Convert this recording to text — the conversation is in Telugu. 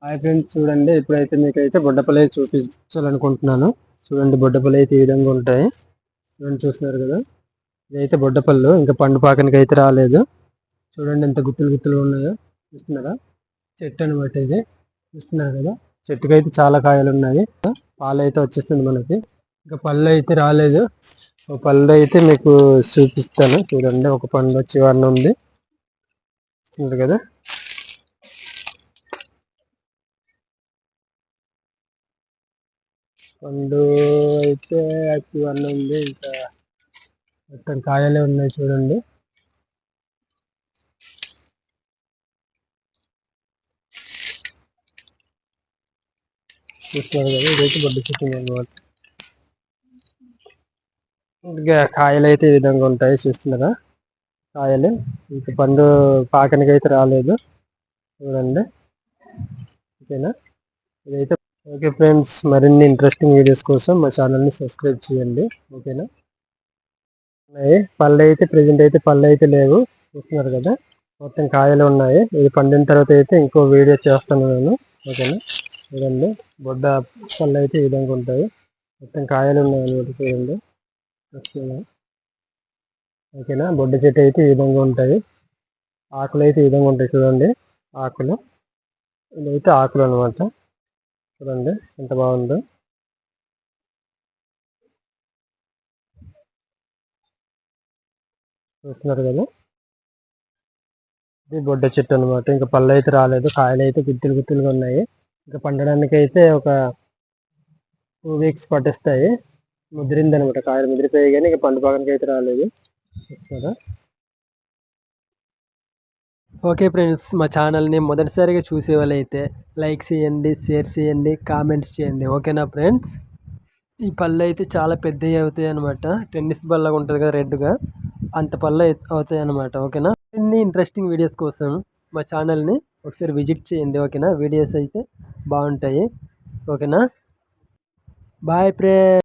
హాయ్ ఫ్రెండ్స్, చూడండి ఇప్పుడైతే మీకైతే బొడ్డపల్లి చూపించాలనుకుంటున్నాను. చూడండి బొడ్డపల్లి అయితే ఈ విధంగా ఉంటాయి. చూడండి, చూస్తున్నారు కదా, ఇదైతే బొడ్డపల్లి ఇంకా పండు పాకనికి అయితే రాలేదు. చూడండి ఎంత గుత్తులు గుత్తులు ఉన్నాయో, చూస్తున్నారా? చెట్టు అనమాట ఇది, చూస్తున్నారు కదా. చెట్టుకి అయితే చాలా కాయలు ఉన్నాయి. పాలు అయితే వచ్చేస్తుంది మనకి. ఇంకా పళ్ళు అయితే రాలేదు. ఒక పళ్ళు అయితే మీకు చూపిస్తాను. చూడండి, ఒక పండు వచ్చి వన్ ఉంది, చూస్తున్నారు కదా. పండు అయితే వన్ ఉంది. ఇంకా మొత్తం కాయలే ఉన్నాయి చూడండి. చూస్తున్నారు కదా, ఇదైతే బొడ్డు చెట్టు అనమాట. ఇంకా కాయలు అయితే ఈ విధంగా ఉంటాయి, చూస్తున్నారా? కాయలు ఇంకా పండు పాకనికి అయితే రాలేదు. చూడండి, ఓకేనా? ఇదైతే ఓకే ఫ్రెండ్స్, మరిన్ని ఇంట్రెస్టింగ్ వీడియోస్ కోసం మా ఛానల్ని సబ్స్క్రైబ్ చేయండి, ఓకేనా? పళ్ళు అయితే ప్రెజెంట్ అయితే పళ్ళు అయితే లేవు, చూస్తున్నారు కదా. మొత్తం కాయలు ఉన్నాయి. ఇది పండిన తర్వాత అయితే ఇంకో వీడియో చేస్తాను నేను, ఓకేనా? చూడండి, బొడ్డ పళ్ళు అయితే ఈ విధంగా ఉంటాయి. మొత్తం కాయలు ఉన్నాయి అన్నమాట, చూడండి, ఓకేనా? బొడ్డ చెట్టు అయితే ఈ విధంగా ఉంటుంది. ఆకులు అయితే ఈ విధంగా ఉంటాయి, చూడండి. ఆకులు, ఇదైతే ఆకులు అనమాట. చూడండి ఎంత బాగుందో, చూస్తున్నారు కదా. ఇది బొడ్డ చెట్టు అనమాట. ఇంకా పళ్ళు అయితే రాలేదు, కాయలు అయితే గుత్తులు గుత్తులుగా ఉన్నాయి. ఇంకా పండడానికి అయితే ఒక 2 వీక్స్ పట్టిస్తాయి. ముదిరింది అనమాట, కాయలు ముదిరిపోయాయి, కానీ ఇంకా పండు పాకనికి అయితే రాలేదు. చూస్తారా? ఓకే ఫ్రెండ్స్, మా ఛానల్ని మొదటిసారిగా చూసే వాళ్ళైతే లైక్ చేయండి, షేర్ చేయండి, కామెంట్స్ చేయండి, ఓకేనా ఫ్రెండ్స్? ఈ పళ్ళు అయితే చాలా పెద్దవి అవుతాయి అనమాట. టెన్నిస్ బల్లాగా ఉంటుంది కదా రెడ్గా, అంత పళ్ళు అవుతాయి అనమాట, ఓకేనా? ఇన్ని ఇంట్రెస్టింగ్ వీడియోస్ కోసం మా ఛానల్ని ఒకసారి విజిట్ చేయండి, ఓకేనా? వీడియోస్ అయితే బాగుంటాయి, ఓకేనా? Bye friends.